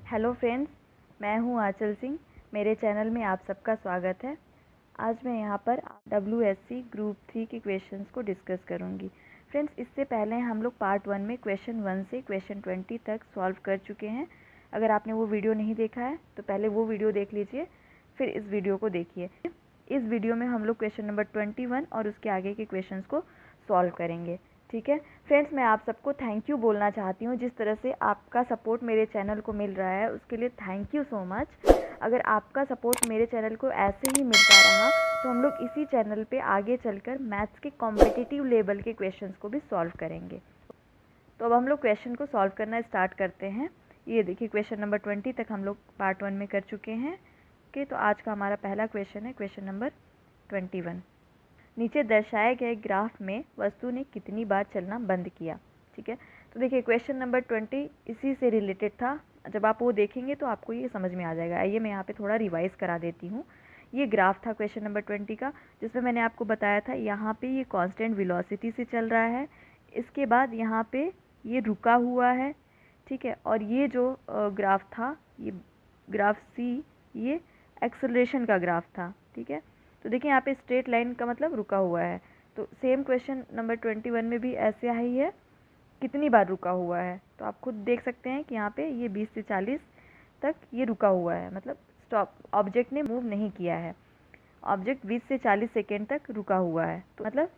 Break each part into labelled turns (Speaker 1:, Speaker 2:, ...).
Speaker 1: Hello friends, मैं हूं आंचल सिंह। मेरे चैनल में आप सबका स्वागत है। आज मैं यहां पर WSC ग्रुप 3 के क्वेश्चंस को डिस्कस करूंगी। फ्रेंड्स, इससे पहले हम लोग पार्ट 1 में क्वेश्चन 1 से क्वेश्चन 20 तक सॉल्व कर चुके हैं। अगर आपने वो वीडियो नहीं देखा है तो पहले वो वीडियो देख लीजिए, फिर इस वीडियो को देखिए। इस वीडियो में हम लोग क्वेश्चन नंबर 21 और उसके आगे के क्वेश्चंस को सॉल्व करेंगे। ठीक है फ्रेंड्स, मैं आप सबको थैंक यू बोलना चाहती हूँ। जिस तरह से आपका सपोर्ट मेरे चैनल को मिल रहा है उसके लिए थैंक यू सो मच। अगर आपका सपोर्ट मेरे चैनल को ऐसे ही मिलता रहा तो हम लोग इसी चैनल पे आगे चलकर मैथ्स के कॉम्पिटिटिव लेवल के क्वेश्चंस को भी सॉल्व करेंगे। तो अब हम लोग क्वेश्चन को सॉल्व करना स्टार्ट करते हैं। ये देखिए, क्वेश्चन नंबर 20 तक हम लोग पार्ट 1 में कर चुके हैं। ओके, तो आज का हमारा पहला क्वेश्चन है क्वेश्चन नंबर 21। नीचे दर्शाए गए ग्राफ में वस्तु ने कितनी बार चलना बंद किया। ठीक है, तो देखिए क्वेश्चन नंबर 20 इसी से रिलेटेड था। जब आप वो देखेंगे तो आपको ये समझ में आ जाएगा। आइए मैं यहाँ पे थोड़ा रिवाइज करा देती हूँ। ये ग्राफ था क्वेश्चन नंबर 20 का, जिसमें मैंने आपको बताया था यहाँ पे ये कांस्टेंट वेलोसिटी से चल रहा है। इसके बाद यहाँ पे ये रुका हुआ है। ठीक है, और ये जो ग्राफ था, ये ग्राफ सी, ये एक्सेलरेशन का ग्राफ था। ठीक है, तो देखिए यहाँ पे स्ट्रेट लाइन का मतलब रुका हुआ है। तो सेम क्वेश्चन नंबर 21 में भी ऐसे ही है, कितनी बार रुका हुआ है। तो आप खुद देख सकते हैं कि यहाँ पे ये 20 से 40 तक ये रुका हुआ है, मतलब स्टॉप, ऑब्जेक्ट ने मूव नहीं किया है। ऑब्जेक्ट 20 से 40 सेकेंड तक रुका हुआ है, तो मतलब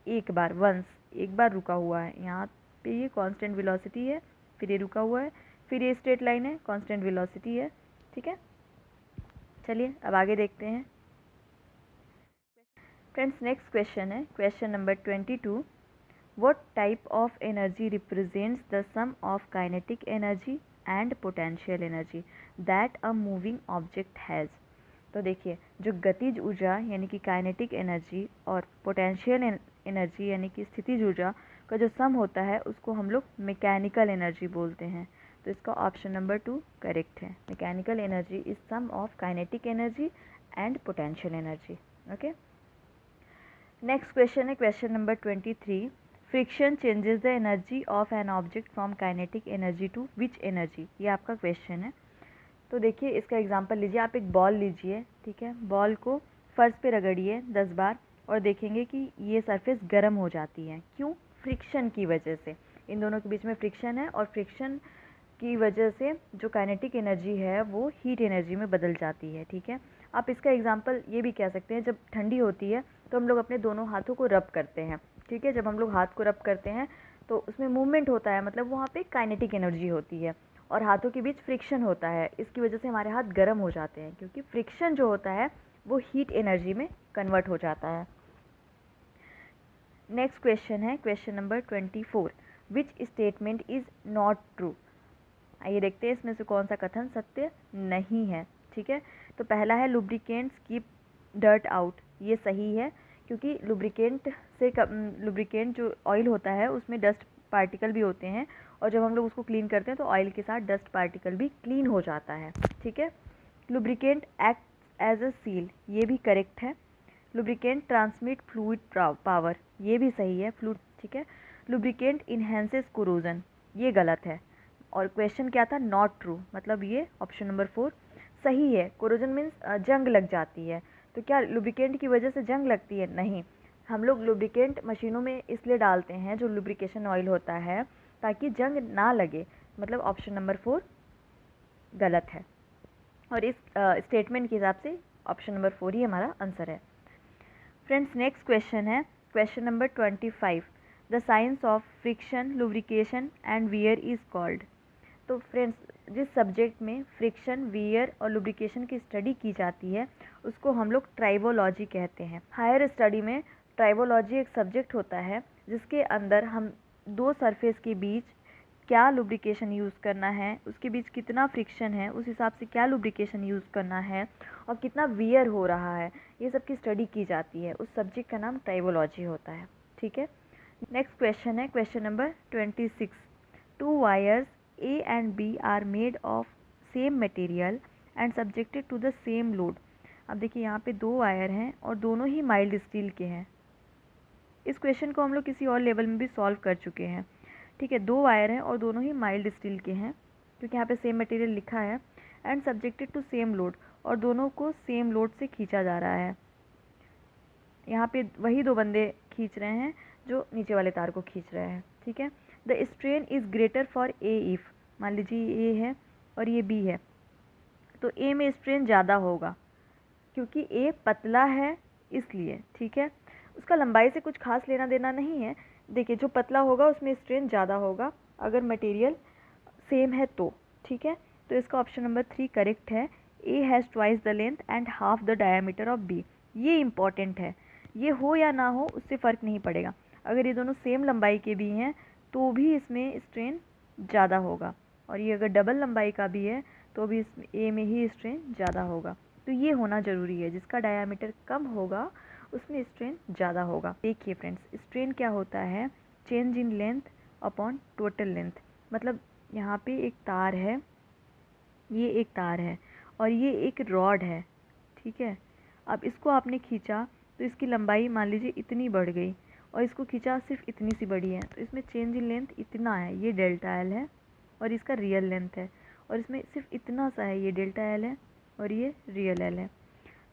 Speaker 1: एक बार रुका हुआ है। यहाँ पे ये कांस्टेंट वेलोसिटी है, फिर ये रुका हुआ है, फिर ये स्ट्रेट लाइन है, कांस्टेंट वेलोसिटी है। ठीक है, चलिए अब आगे देखते हैं। फ्रेंड्स, नेक्स्ट क्वेश्चन है question number 22। What type of energy represents the sum of kinetic energy and potential energy that a moving object has? तो देखिए, जो गतिज ऊर्जा यानी कि काइनेटिक एनर्जी और पोटेंशियल एनर्जी यानी कि स्थितिज ऊर्जा का जो सम होता है उसको हम लोग मैकेनिकल एनर्जी बोलते हैं। तो इसका ऑप्शन नंबर 2 करेक्ट है। Mechanical energy is sum of kinetic energy and potential energy. Okay, next question है question number 23। Friction changes the energy of an object from kinetic energy to which energy? ये आपका question है। तो देखिए इसका example लीजिए। आप एक बॉल लीजिए, ठीक है, बॉल को फर्श पे रगड़िए 10 बार और देखेंगे कि ये सरफेस गर्म हो जाती है। क्यों? फ्रिक्शन की वजह से। इन दोनों के बीच में फ्रिक्शन है और फ्रिक्शन की वजह से जो काइनेटिक एनर्जी है वो हीट एनर्जी में बदल जाती है। ठीक है, आप इसका एग्जांपल ये भी कह सकते हैं, जब ठंडी होती है तो हम लोग अपने दोनों हाथों को रब करते हैं। ठीक है, जब हम लोग हाथ को रब करते हैं तो उसमें मूवमेंट होता है, मतलब वहाँ पे काइनेटिक एनर्जी होती है और हाथों के बीच फ्रिक्शन होता है। इसकी वजह से हमारे हाथ गर्म हो जाते हैं, क्योंकि फ्रिक्शन जो होता है वो हीट एनर्जी में कन्वर्ट हो जाता है। नेक्स्ट क्वेश्चन है question number 24। Which statement is not true? आइए देखते हैं इसमें से कौन सा कथन सत्य नहीं है। ठीक है, तो पहला है लुब्रिकेंट्स कीप डर्ट आउट। ये सही है, क्योंकि लुब्रिकेंट जो ऑयल होता है उसमें डस्ट पार्टिकल भी होते हैं और जब हम लोग उसको क्लीन करते हैं तो ऑयल के साथ डस्ट पार्टिकल भी क्लीन हो जाता है। ठीक है, lubricant act as a seal, ये भी करेक्ट है। लुब्रिकेंट ट्रांसमिट फ्लूइड पावर, ये भी सही है, फ्लूइड। ठीक है, लुब्रिकेंट इन्हेंसेस कोरोजन, ये गलत है। और क्वेश्चन क्या था? नॉट ट्रू, मतलब ये ऑप्शन नंबर 4 सही है। कोरोजन मीन्स जंग लग जाती है। तो क्या लुब्रिकेंट की वजह से जंग लगती है? नहीं। हम लोग लुब्रिकेंट मशीनों में इसलिए डालते हैं जो लुब्रिकेशन ऑयल होता है, ताकि जंग ना लगे। मतलब ऑप्शन नंबर 4 गलत है और इस स्टेटमेंट के हिसाब से ऑप्शन नंबर 4 ही हमारा आंसर है। फ्रेंड्स, नेक्स्ट क्वेश्चन है question number 25। The science of friction, lubrication and wear is called? तो फ्रेंड्स, जिस सब्जेक्ट में फ्रिक्शन, वियर और लुब्रिकेशन की स्टडी की जाती है उसको हम लोग ट्राइबोलॉजी कहते हैं। हायर स्टडी में ट्राइबोलॉजी एक सब्जेक्ट होता है जिसके अंदर हम दो सरफेस के बीच क्या लुब्रिकेशन यूज़ करना है, उसके बीच कितना फ्रिक्शन है, उस हिसाब से क्या लुब्रिकेशन यूज़ करना है और कितना वियर हो रहा है, ये सब की स्टडी की जाती है। उस सब्जेक्ट का नाम ट्राइबोलॉजी होता है। ठीक है, नेक्स्ट क्वेश्चन है question number 26। To wires A and B are made of same material and subjected to the same load। अब देखिए यहाँ पे दो वायर हैं और दोनों ही माइल्ड स्टील के हैं। इस क्वेश्चन को हम लोग किसी और लेवल में भी सॉल्व कर चुके हैं। ठीक है, दो वायर हैं और दोनों ही माइल्ड स्टील के हैं क्योंकि यहाँ पे सेम मटेरियल लिखा है, and subjected to same load, और दोनों को सेम लोड से खींचा जा रहा है। यहाँ पे वही दो बंदे खींच रहे हैं जो नीचे वाले तार को खींच रहे हैं, ठीक है। The strain is greater for a if, मान लीजिए ए है और ये बी है, तो ए में स्ट्रेन ज़्यादा होगा क्योंकि ए पतला है इसलिए, ठीक है। उसका लंबाई से कुछ खास लेना देना नहीं है। देखिए जो पतला होगा उसमें स्ट्रेन ज़्यादा होगा अगर मटेरियल सेम है तो, ठीक है। तो इसका ऑप्शन नंबर 3 करेक्ट है। A has twice the length and half the diameter of B. ये इम्पॉर्टेंट है, ये हो या ना हो उससे फ़र्क नहीं पड़ेगा। अगर ये दोनों सेम लंबाई के भी हैं तो भी इसमें स्ट्रेन ज़्यादा होगा, और ये अगर डबल लंबाई का भी है तो भी इसमें ए में ही स्ट्रेन ज़्यादा होगा। तो ये होना ज़रूरी है, जिसका डायामीटर कम होगा उसमें स्ट्रेन ज़्यादा होगा। देखिए फ्रेंड्स, स्ट्रेन क्या होता है, change in length upon total length. मतलब यहाँ पे एक तार है, ये एक तार है और ये एक रॉड है, ठीक है। अब इसको आपने खींचा तो इसकी लंबाई मान लीजिए इतनी बढ़ गई, और इसको खींचा सिर्फ इतनी सी बड़ी है, तो इसमें चेंज इन लेंथ इतना है, ये डेल्टा एल है, और इसका रियल लेंथ है, और इसमें सिर्फ इतना सा है, ये डेल्टा एल है और ये रियल एल है।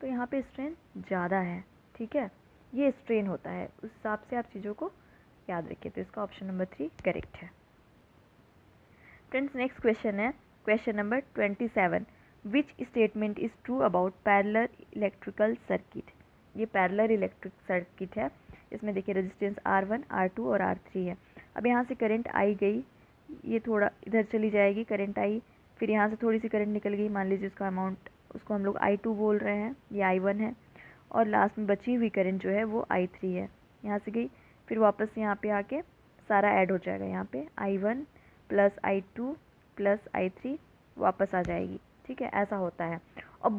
Speaker 1: तो यहाँ पे स्ट्रेन ज़्यादा है, ठीक है। ये स्ट्रेन होता है, उस हिसाब से आप चीज़ों को याद रखिए। तो इसका ऑप्शन नंबर 3 करेक्ट है। फ्रेंड्स नेक्स्ट क्वेश्चन है question number 27। Which statement is true about parallel electrical circuit. ये पैरेलल इलेक्ट्रिक सर्किट है, इसमें देखिए रेजिस्टेंस R1, R2 और R3 है। अब यहाँ से करंट आई गई, ये थोड़ा इधर चली जाएगी, करंट आई, फिर यहाँ से थोड़ी सी करंट निकल गई, मान लीजिए उसका अमाउंट, उसको हम लोग I2 बोल रहे हैं, ये I1 है, और लास्ट में बची हुई करंट जो है वो I3 है। यहाँ से गई, फिर वापस यहाँ पे आके सारा ऐड हो जाएगा, यहाँ पे I1 plus I2 plus I3 वापस आ जाएगी, ठीक है। ऐसा होता है। और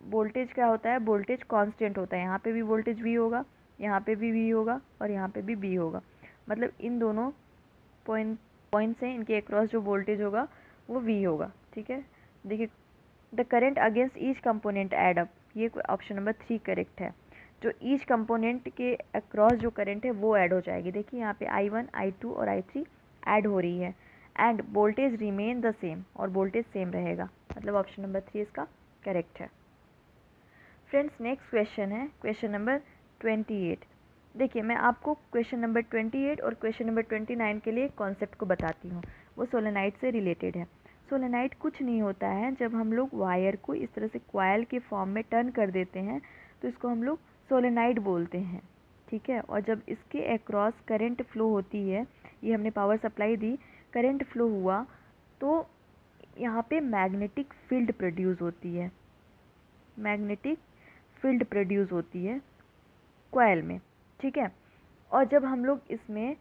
Speaker 1: वोल्टेज क्या होता है, वोल्टेज कांस्टेंट होता है। यहाँ पे भी वोल्टेज V होगा, यहाँ पे भी V होगा, और यहाँ पे भी V होगा। मतलब इन दोनों पॉइंट्स हैं, इनके अक्रॉस जो वोल्टेज होगा वो V होगा, ठीक है। देखिए the current against each component add up, ये ऑप्शन नंबर 3 करेक्ट है। जो ईच कंपोनेंट के अक्रॉस जो करंट है वो ऐड हो जाएगी। देखिए यहाँ पे I1, I2 और I3 ऐड हो रही है, end voltage remain the same, और वोल्टेज सेम रहेगा, मतलब ऑप्शन नंबर 3 इसका करेक्ट है। फ्रेंड्स नेक्स्ट क्वेश्चन है क्वेश्चन नंबर 28। देखिए मैं आपको क्वेश्चन नंबर 28 और क्वेश्चन नंबर 29 के लिए कॉन्सेप्ट को बताती हूँ, वो सोलेनाइड से रिलेटेड है। सोलेनाइड कुछ नहीं होता है, जब हम लोग वायर को इस तरह से कॉइल के फॉर्म में टर्न कर देते हैं तो इसको हम लोग सोलेनाइड बोलते हैं, ठीक है। और जब इसके अक्रॉस करंट फ्लो होती है, ये हमने पावर सप्लाई दी, करंट फ्लो हुआ, तो यहाँ पे मैग्नेटिक फील्ड प्रोड्यूस होती है, मैग्नेटिक फील्ड प्रोड्यूस होती है कॉइल में, ठीक है। और जब हम लोग इसमें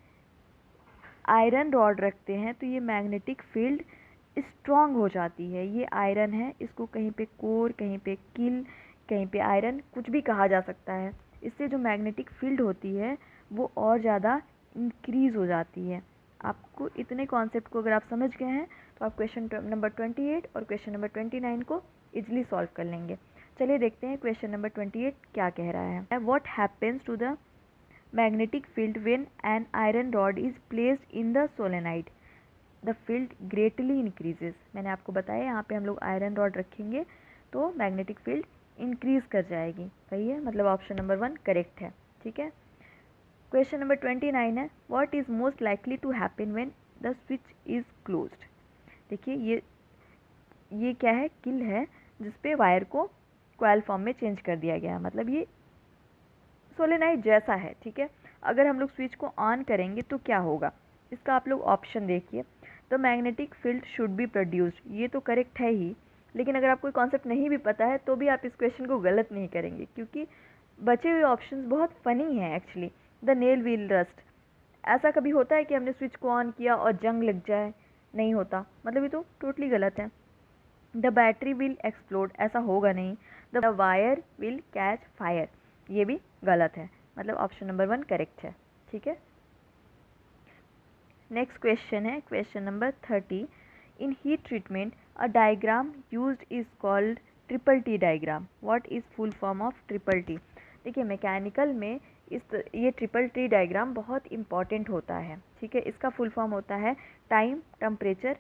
Speaker 1: आयरन रॉड रखते हैं तो ये मैग्नेटिक फील्ड स्ट्रॉन्ग हो जाती है। ये आयरन है, इसको कहीं पे कोर, कहीं पे किल, कहीं पे आयरन, कुछ भी कहा जा सकता है। इससे जो मैग्नेटिक फील्ड होती है वो और ज़्यादा इंक्रीज़ हो जाती है। आपको इतने कॉन्सेप्ट को अगर आप समझ गए हैं तो आप क्वेश्चन नंबर 28 और क्वेश्चन नंबर 29 को इजीली सॉल्व कर लेंगे। चलिए देखते हैं क्वेश्चन नंबर 28 क्या कह रहा है। What happens to the magnetic field when an iron rod is placed in the solenoid, the field greatly increases. मैंने आपको बताया यहाँ पे हम लोग आयरन रॉड रखेंगे तो मैग्नेटिक फील्ड इंक्रीज कर जाएगी, सही है, मतलब ऑप्शन नंबर 1 करेक्ट है, ठीक है। क्वेश्चन नंबर 29 है what is most likely to happen when the switch is closed. देखिए ये क्या है, किल है, जिसपे वायर को कॉइल फॉर्म में चेंज कर दिया गया है, मतलब ये सोलेनाइड जैसा है, ठीक है। अगर हम लोग स्विच को ऑन करेंगे तो क्या होगा, इसका आप लोग ऑप्शन देखिए। तो magnetic field should be produced, ये तो करेक्ट है ही, लेकिन अगर आपको कॉन्सेप्ट नहीं भी पता है तो भी आप इस क्वेश्चन को गलत नहीं करेंगे, क्योंकि बचे हुए ऑप्शंस बहुत फ़नी हैं actually. The nail wheel rust, ऐसा कभी होता है कि हमने स्विच को ऑन किया और जंग लग जाए, नहीं होता, मतलब ये तो टोटली गलत है। द बैटरी विल एक्सप्लोड, ऐसा होगा नहीं। The wire will catch fire, ये भी गलत है, मतलब ऑप्शन नंबर 1 करेक्ट है, ठीक है। नेक्स्ट क्वेश्चन है question number 30। In heat treatment a diagram used is called triple T diagram. What is full form of triple T. देखिए मैकेनिकल में ये ट्रिपल टी डायग्राम बहुत इंपॉर्टेंट होता है, ठीक है। इसका फुल फॉर्म होता है टाइम, टेम्परेचर,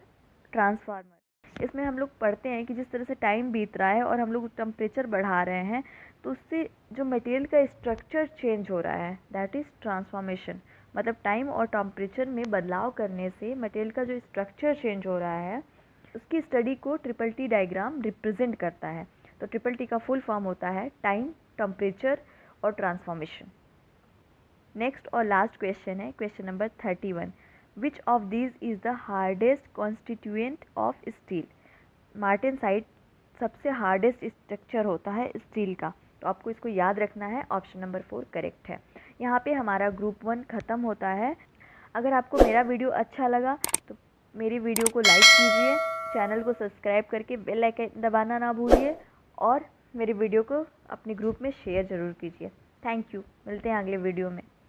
Speaker 1: ट्रांसफार्मर। इसमें हम लोग पढ़ते हैं कि जिस तरह से टाइम बीत रहा है और हम लोग टेम्परेचर बढ़ा रहे हैं तो उससे जो मटेरियल का स्ट्रक्चर चेंज हो रहा है, दैट इज़ ट्रांसफॉर्मेशन। मतलब टाइम और टेम्परेचर में बदलाव करने से मटेरियल का जो स्ट्रक्चर चेंज हो रहा है उसकी स्टडी को ट्रिपल टी डायग्राम रिप्रेजेंट करता है। तो ट्रिपल टी का फुल फॉर्म होता है टाइम, टेम्परेचर और ट्रांसफॉर्मेशन। नेक्स्ट और लास्ट क्वेश्चन है question number 31। Which of these is the hardest constituent of steel. Martensite सबसे हार्डेस्ट स्ट्रक्चर होता है स्टील का। तो आपको इसको याद रखना है। ऑप्शन नंबर 4 करेक्ट है। यहाँ पे हमारा ग्रुप 1 ख़त्म होता है। अगर आपको मेरा वीडियो अच्छा लगा तो मेरी वीडियो को लाइक कीजिए, चैनल को सब्सक्राइब करके बेल आइकन दबाना ना भूलिए और मेरे वीडियो को अपने ग्रुप में शेयर ज़रूर कीजिए। Thank you. मिलते हैं अगले वीडियो में।